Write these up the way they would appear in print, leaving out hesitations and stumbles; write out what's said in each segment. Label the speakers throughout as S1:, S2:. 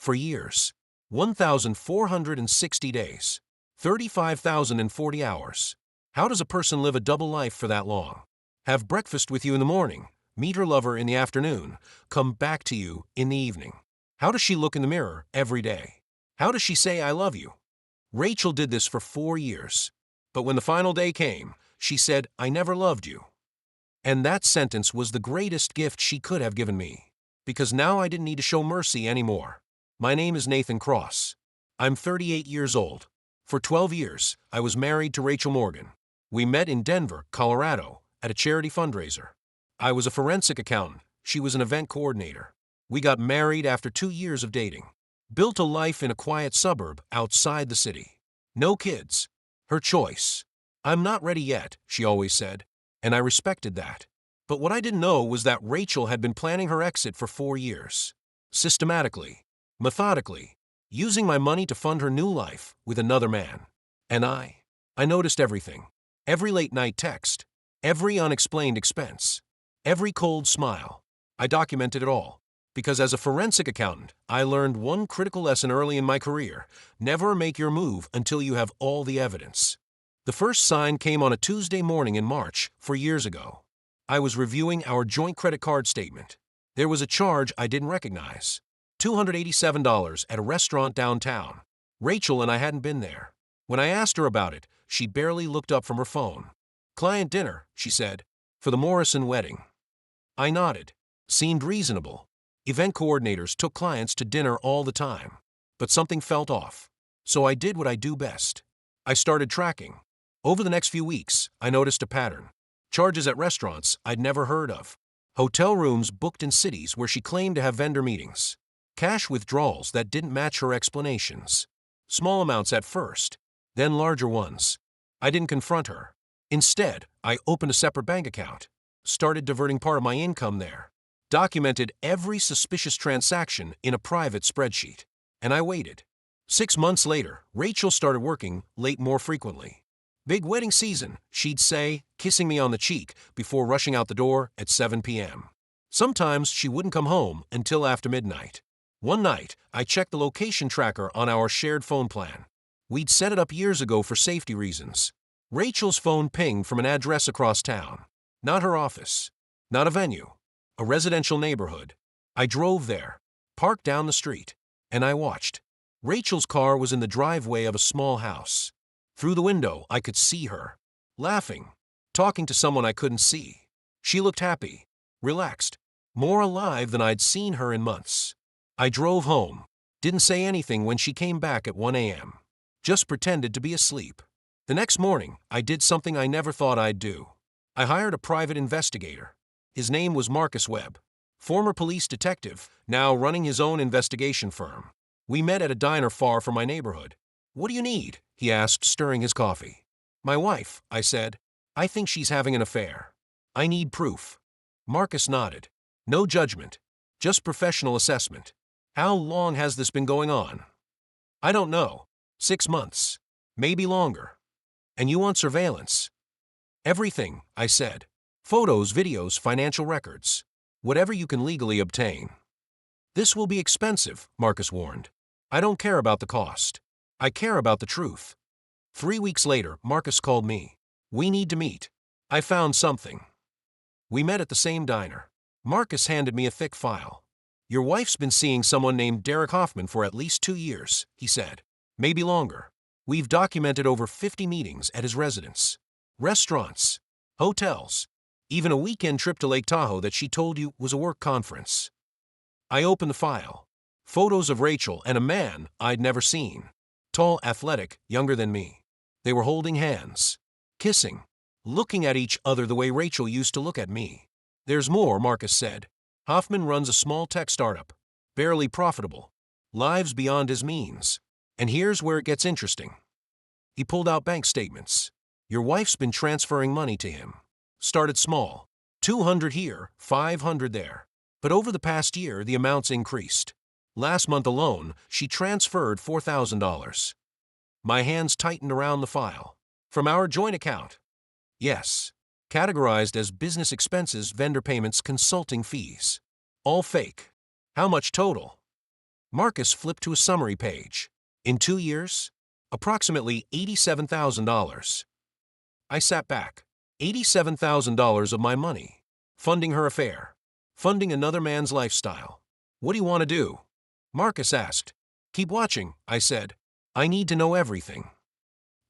S1: For years. 1,460 days. 35,040 hours. How does a person live a double life for that long? Have breakfast with you in the morning, meet her lover in the afternoon, come back to you in the evening. How does she look in the mirror every day? How does she say I love you? Rachel did this for 4 years. But when the final day came, she said, I never loved you. And that sentence was the greatest gift she could have given me. Because now I didn't need to show mercy anymore. My name is Nathan Cross. I'm 38 years old. For 12 years, I was married to Rachel Morgan. We met in Denver, Colorado, at a charity fundraiser. I was a forensic accountant. She was an event coordinator. We got married after 2 years of dating. Built a life in a quiet suburb outside the city. No kids. Her choice. I'm not ready yet, she always said, and I respected that. But what I didn't know was that Rachel had been planning her exit for 4 years. Systematically, methodically, using my money to fund her new life with another man. And I noticed everything. Every late-night text. Every unexplained expense. Every cold smile. I documented it all. Because as a forensic accountant, I learned one critical lesson early in my career. Never make your move until you have all the evidence. The first sign came on a Tuesday morning in March 4 years ago. I was reviewing our joint credit card statement. There was a charge I didn't recognize. $287 at a restaurant downtown. Rachel and I hadn't been there. When I asked her about it, she barely looked up from her phone. Client dinner, she said, for the Morrison wedding. I nodded. Seemed reasonable. Event coordinators took clients to dinner all the time. But something felt off. So I did what I do best. I started tracking. Over the next few weeks, I noticed a pattern. Charges at restaurants I'd never heard of. Hotel rooms booked in cities where she claimed to have vendor meetings. Cash withdrawals that didn't match her explanations. Small amounts at first, then larger ones. I didn't confront her. Instead, I opened a separate bank account. Started diverting part of my income there. Documented every suspicious transaction in a private spreadsheet. And I waited. 6 months later, Rachel started working late more frequently. Big wedding season, she'd say, kissing me on the cheek before rushing out the door at 7 p.m. Sometimes she wouldn't come home until after midnight. One night, I checked the location tracker on our shared phone plan. We'd set it up years ago for safety reasons. Rachel's phone pinged from an address across town. Not her office. Not a venue. A residential neighborhood. I drove there, parked down the street, and I watched. Rachel's car was in the driveway of a small house. Through the window, I could see her, laughing, talking to someone I couldn't see. She looked happy, relaxed, more alive than I'd seen her in months. I drove home, didn't say anything when she came back at 1 a.m. Just pretended to be asleep. The next morning, I did something I never thought I'd do. I hired a private investigator. His name was Marcus Webb, former police detective, now running his own investigation firm. We met at a diner far from my neighborhood. What do you need? He asked, stirring his coffee. My wife, I said. I think she's having an affair. I need proof. Marcus nodded. No judgment, just professional assessment. How long has this been going on? I don't know. 6 months. Maybe longer. And you want surveillance? Everything, I said. Photos, videos, financial records. Whatever you can legally obtain. This will be expensive, Marcus warned. I don't care about the cost. I care about the truth. 3 weeks later, Marcus called me. We need to meet. I found something. We met at the same diner. Marcus handed me a thick file. Your wife's been seeing someone named Derek Hoffman for at least 2 years, he said. Maybe longer. We've documented over 50 meetings at his residence. Restaurants. Hotels. Even a weekend trip to Lake Tahoe that she told you was a work conference. I opened the file. Photos of Rachel and a man I'd never seen. Tall, athletic, younger than me. They were holding hands, kissing, looking at each other the way Rachel used to look at me. There's more, Marcus said. Hoffman runs a small tech startup, barely profitable, lives beyond his means. And here's where it gets interesting. He pulled out bank statements. Your wife's been transferring money to him. Started small, 200 here, 500 there. But over the past year, the amounts increased. Last month alone, she transferred $4,000. My hands tightened around the file. From our joint account. Yes. Categorized as business expenses, vendor payments, consulting fees. All fake. How much total? Marcus flipped to a summary page. In 2 years? Approximately $87,000. I sat back. $87,000 of my money. Funding her affair. Funding another man's lifestyle. What do you want to do? Marcus asked. Keep watching, I said. I need to know everything.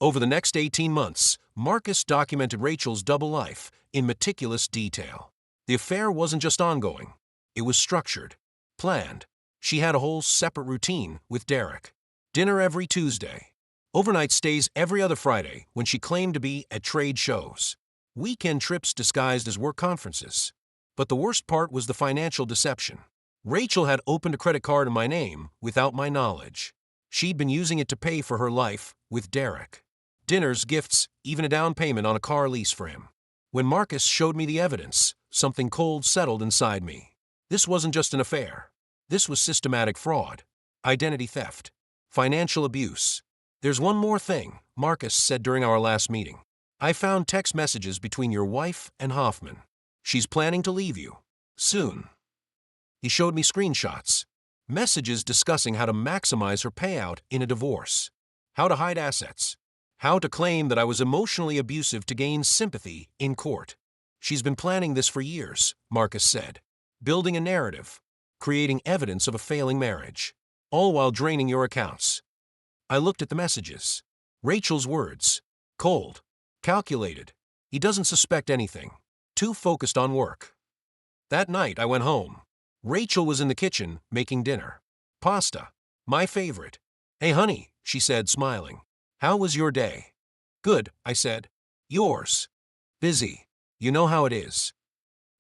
S1: Over the next 18 months, Marcus documented Rachel's double life in meticulous detail. The affair wasn't just ongoing. It was structured, planned. She had a whole separate routine with Derek. Dinner every Tuesday. Overnight stays every other Friday when she claimed to be at trade shows. Weekend trips disguised as work conferences. But the worst part was the financial deception. Rachel had opened a credit card in my name without my knowledge. She'd been using it to pay for her life with Derek. Dinners, gifts, even a down payment on a car lease for him. When Marcus showed me the evidence, something cold settled inside me. This wasn't just an affair. This was systematic fraud, identity theft, financial abuse. There's one more thing, Marcus said during our last meeting. I found text messages between your wife and Hoffman. She's planning to leave you. Soon. He showed me screenshots. Messages discussing how to maximize her payout in a divorce. How to hide assets. How to claim that I was emotionally abusive to gain sympathy in court. She's been planning this for years, Marcus said. Building a narrative. Creating evidence of a failing marriage. All while draining your accounts. I looked at the messages. Rachel's words. Cold. Calculated. He doesn't suspect anything. Too focused on work. That night I went home. Rachel was in the kitchen making dinner. Pasta. My favorite. Hey honey, she said, smiling. How was your day? Good, I said. Yours? Busy. You know how it is.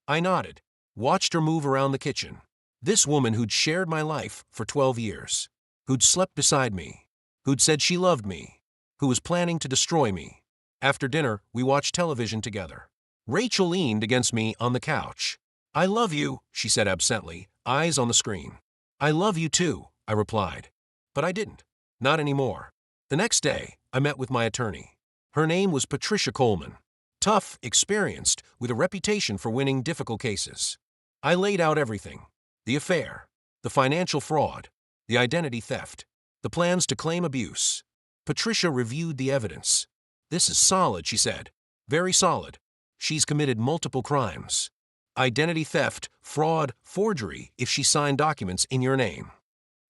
S1: I nodded. Watched her move around the kitchen. This woman who'd shared my life for 12 years. Who'd slept beside me. Who'd said she loved me. Who was planning to destroy me. After dinner, we watched television together. Rachel leaned against me on the couch. I love you, she said absently, eyes on the screen. I love you too, I replied. But I didn't. Not anymore. The next day, I met with my attorney. Her name was Patricia Coleman. Tough, experienced, with a reputation for winning difficult cases. I laid out everything. The affair. The financial fraud. The identity theft. The plans to claim abuse. Patricia reviewed the evidence. This is solid, she said. Very solid. She's committed multiple crimes. Identity theft, fraud, forgery if she signed documents in your name.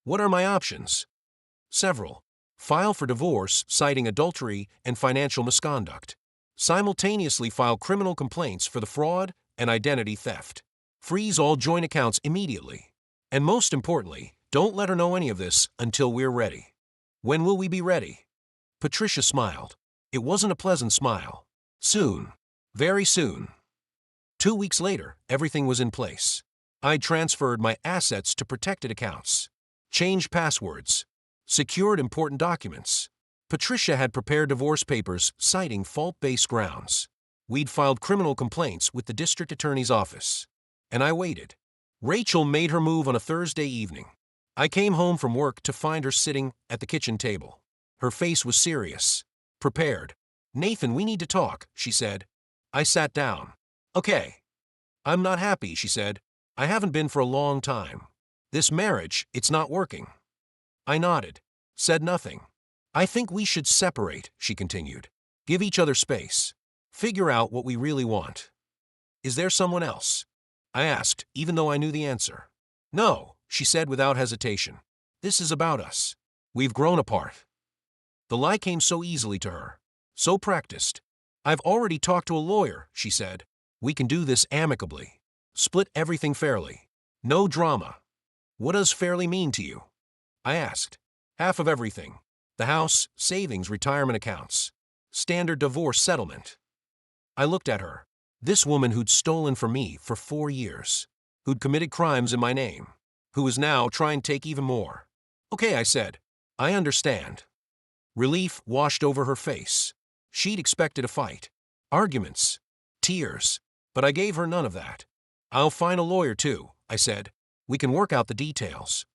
S1: What are my options? Several. File for divorce citing adultery and financial misconduct. Simultaneously file criminal complaints for the fraud and identity theft. Freeze all joint accounts immediately. And most importantly, don't let her know any of this until we're ready. When will we be ready? Patricia smiled. It wasn't a pleasant smile. Soon. Very soon. 2 weeks later, everything was in place. I transferred my assets to protected accounts. Changed passwords. Secured important documents. Patricia had prepared divorce papers citing fault-based grounds. We'd filed criminal complaints with the district attorney's office. And I waited. Rachel made her move on a Thursday evening. I came home from work to find her sitting at the kitchen table. Her face was serious. Prepared. Nathan, we need to talk, she said. I sat down. Okay. I'm not happy, she said. I haven't been for a long time. This marriage, it's not working. I nodded. Said nothing. I think we should separate, she continued. Give each other space. Figure out what we really want. Is there someone else? I asked, even though I knew the answer. No, she said without hesitation. This is about us. We've grown apart. The lie came so easily to her. So practiced. I've already talked to a lawyer, she said. We can do this amicably. Split everything fairly. No drama. What does fairly mean to you? I asked. Half of everything. The house, savings, retirement accounts. Standard divorce settlement. I looked at her. This woman who'd stolen from me for 4 years. Who'd committed crimes in my name. Who was now trying to take even more. Okay, I said. I understand. Relief washed over her face. She'd expected a fight. Arguments. Tears. But I gave her none of that. I'll find a lawyer too, I said. We can work out the details.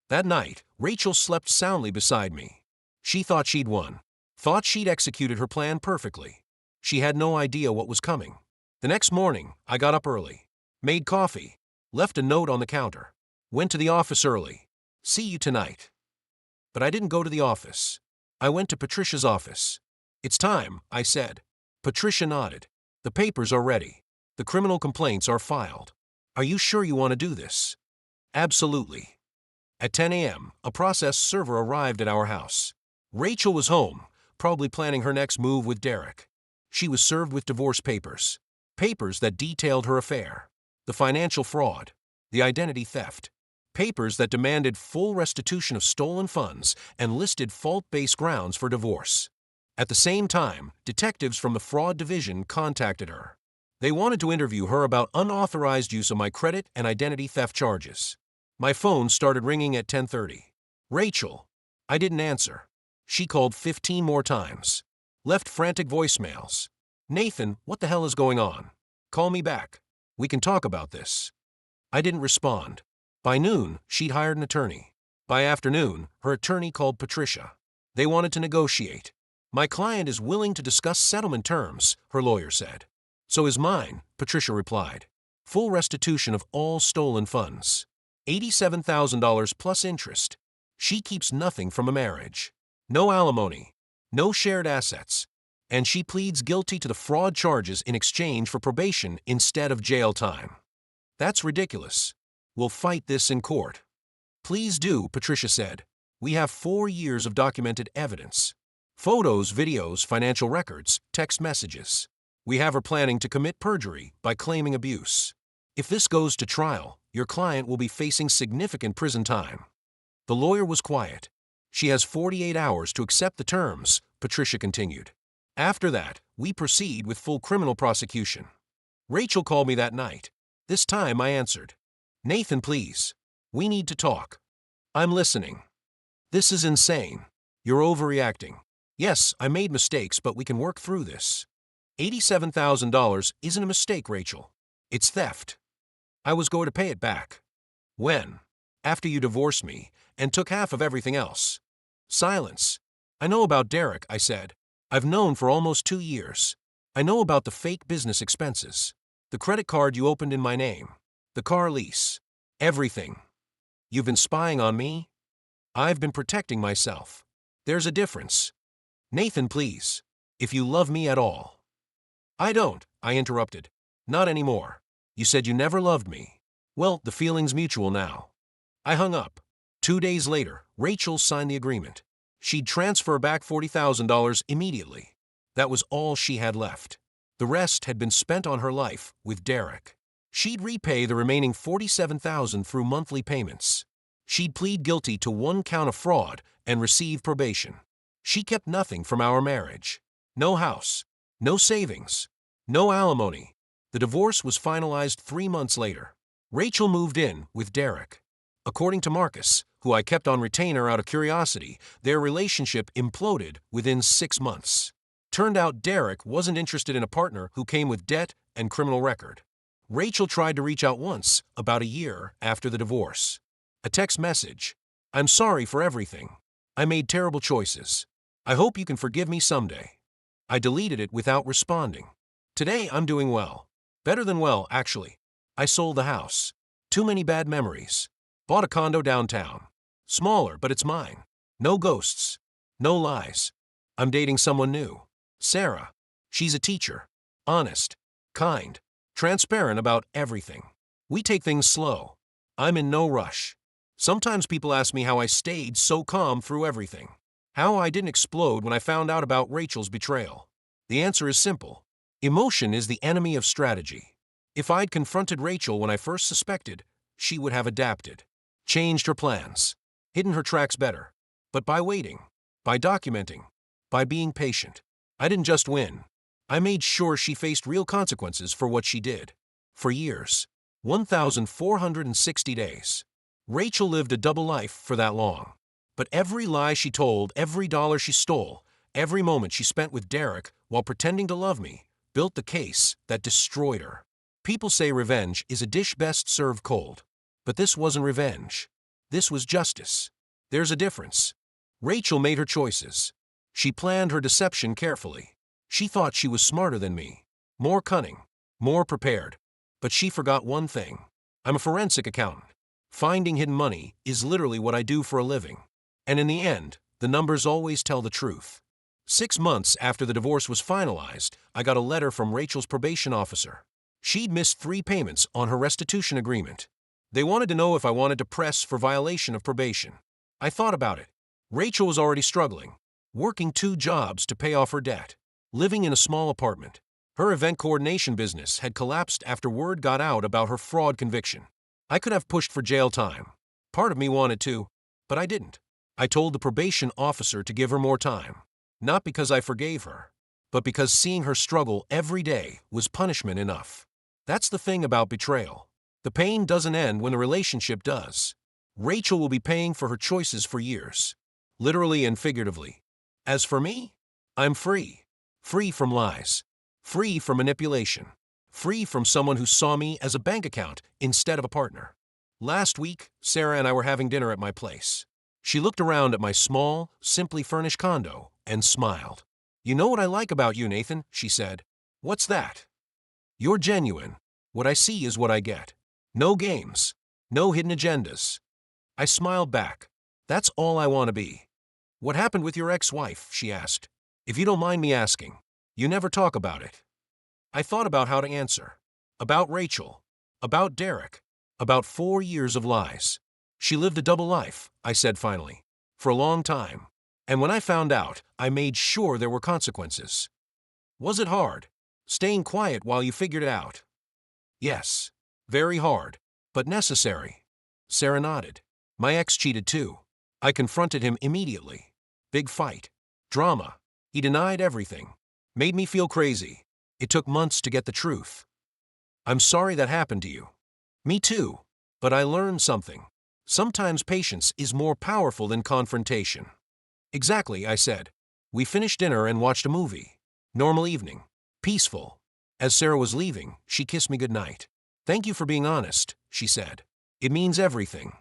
S1: That night, Rachel slept soundly beside me. She thought she'd won. Thought she'd executed her plan perfectly. She had no idea what was coming. The next morning, I got up early. Made coffee. Left a note on the counter. Went to the office early. See you tonight. But I didn't go to the office. I went to Patricia's office. It's time, I said. Patricia nodded. The papers are ready. The criminal complaints are filed. Are you sure you want to do this? Absolutely. At 10 a.m., a process server arrived at our house. Rachel was home, probably planning her next move with Derek. She was served with divorce papers. Papers that detailed her affair, the financial fraud, the identity theft. Papers that demanded full restitution of stolen funds and listed fault-based grounds for divorce. At the same time, detectives from the fraud division contacted her. They wanted to interview her about unauthorized use of my credit and identity theft charges. My phone started ringing at 10:30. Rachel. I didn't answer. She called 15 more times. Left frantic voicemails. Nathan, what the hell is going on? Call me back. We can talk about this. I didn't respond. By noon, she'd hired an attorney. By afternoon, her attorney called Patricia. They wanted to negotiate. My client is willing to discuss settlement terms, her lawyer said. So is mine, Patricia replied. Full restitution of all stolen funds. $87,000 plus interest. She keeps nothing from a marriage. No alimony. No shared assets. And she pleads guilty to the fraud charges in exchange for probation instead of jail time. That's ridiculous. We'll fight this in court. Please do, Patricia said. We have 4 years of documented evidence. Photos, videos, financial records, text messages. We have her planning to commit perjury by claiming abuse. If this goes to trial, your client will be facing significant prison time. The lawyer was quiet. She has 48 hours to accept the terms, Patricia continued. After that, we proceed with full criminal prosecution. Rachel called me that night. This time I answered. Nathan, please. We need to talk. I'm listening. This is insane. You're overreacting. Yes, I made mistakes, but we can work through this. $87,000 isn't a mistake, Rachel. It's theft. I was going to pay it back. When? After you divorced me and took half of everything else. Silence. I know about Derek, I said. I've known for almost 2 years. I know about the fake business expenses. The credit card you opened in my name. The car lease. Everything. You've been spying on me? I've been protecting myself. There's a difference. Nathan, please. If you love me at all. I don't, I interrupted. Not anymore. You said you never loved me. Well, the feeling's mutual now. I hung up. 2 days later, Rachel signed the agreement. She'd transfer back $40,000 immediately. That was all she had left. The rest had been spent on her life with Derek. She'd repay the remaining $47,000 through monthly payments. She'd plead guilty to 1 count of fraud and receive probation. She kept nothing from our marriage. No house, no savings, no alimony. The divorce was finalized 3 months later. Rachel moved in with Derek. According to Marcus, who I kept on retainer out of curiosity, their relationship imploded within 6 months. Turned out Derek wasn't interested in a partner who came with debt and criminal record. Rachel tried to reach out once, about a year after the divorce. A text message. I'm sorry for everything. I made terrible choices. I hope you can forgive me someday. I deleted it without responding. Today I'm doing well. Better than well, actually. I sold the house. Too many bad memories. Bought a condo downtown. Smaller, but it's mine. No ghosts. No lies. I'm dating someone new. Sarah. She's a teacher. Honest. Kind. Transparent about everything. We take things slow. I'm in no rush. Sometimes people ask me how I stayed so calm through everything. How I didn't explode when I found out about Rachel's betrayal. The answer is simple. Emotion is the enemy of strategy. If I'd confronted Rachel when I first suspected, she would have adapted. Changed her plans. Hidden her tracks better. But by waiting. By documenting. By being patient. I didn't just win. I made sure she faced real consequences for what she did. For years. 1,460 days. Rachel lived a double life for that long. But every lie she told, every dollar she stole, every moment she spent with Derek while pretending to love me, built the case that destroyed her. People say revenge is a dish best served cold. But this wasn't revenge. This was justice. There's a difference. Rachel made her choices. She planned her deception carefully. She thought she was smarter than me, more cunning, more prepared. But she forgot one thing. I'm a forensic accountant. Finding hidden money is literally what I do for a living. And in the end, the numbers always tell the truth. 6 months after the divorce was finalized, I got a letter from Rachel's probation officer. She'd missed 3 payments on her restitution agreement. They wanted to know if I wanted to press for violation of probation. I thought about it. Rachel was already struggling, working 2 jobs to pay off her debt, living in a small apartment. Her event coordination business had collapsed after word got out about her fraud conviction. I could have pushed for jail time. Part of me wanted to, but I didn't. I told the probation officer to give her more time. Not because I forgave her, but because seeing her struggle every day was punishment enough. That's the thing about betrayal. The pain doesn't end when the relationship does. Rachel will be paying for her choices for years, literally and figuratively. As for me, I'm free. Free from lies. Free from manipulation. Free from someone who saw me as a bank account instead of a partner. Last week, Sarah and I were having dinner at my place. She looked around at my small, simply furnished condo and smiled. "You know what I like about you, Nathan," she said. "What's that?" "You're genuine. What I see is what I get. No games. No hidden agendas." I smiled back. "That's all I want to be." "What happened with your ex-wife?" she asked. "If you don't mind me asking. You never talk about it." I thought about how to answer. About Rachel. About Derek. About 4 years of lies. "She lived a double life," I said finally. "For a long time. And when I found out, I made sure there were consequences." "Was it hard? Staying quiet while you figured it out?" "Yes. Very hard. But necessary." Sarah nodded. "My ex cheated too. I confronted him immediately. Big fight. Drama. He denied everything. Made me feel crazy. It took months to get the truth." "I'm sorry that happened to you." "Me too. But I learned something. Sometimes patience is more powerful than confrontation." "Exactly," I said. We finished dinner and watched a movie. Normal evening. Peaceful. As Sarah was leaving, she kissed me goodnight. "Thank you for being honest," she said. "It means everything."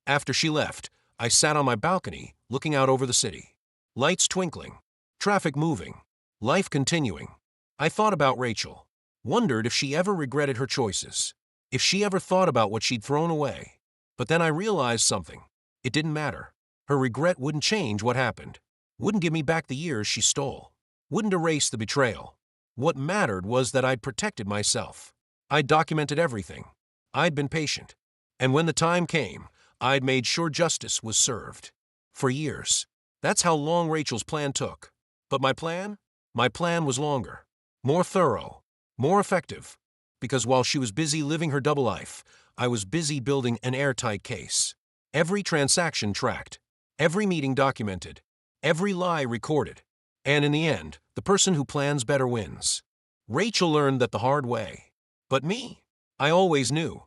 S1: After she left, I sat on my balcony, looking out over the city. Lights twinkling. Traffic moving. Life continuing. I thought about Rachel. Wondered if she ever regretted her choices. If she ever thought about what she'd thrown away. But then I realized something. It didn't matter. Her regret wouldn't change what happened. Wouldn't give me back the years she stole. Wouldn't erase the betrayal. What mattered was that I'd protected myself. I'd documented everything. I'd been patient. And when the time came, I'd made sure justice was served. For years. That's how long Rachel's plan took. But my plan? My plan was longer. More thorough. More effective. Because while she was busy living her double life, I was busy building an airtight case. Every transaction tracked. Every meeting documented. Every lie recorded. And in the end, the person who plans better wins. Rachel learned that the hard way. But me? I always knew.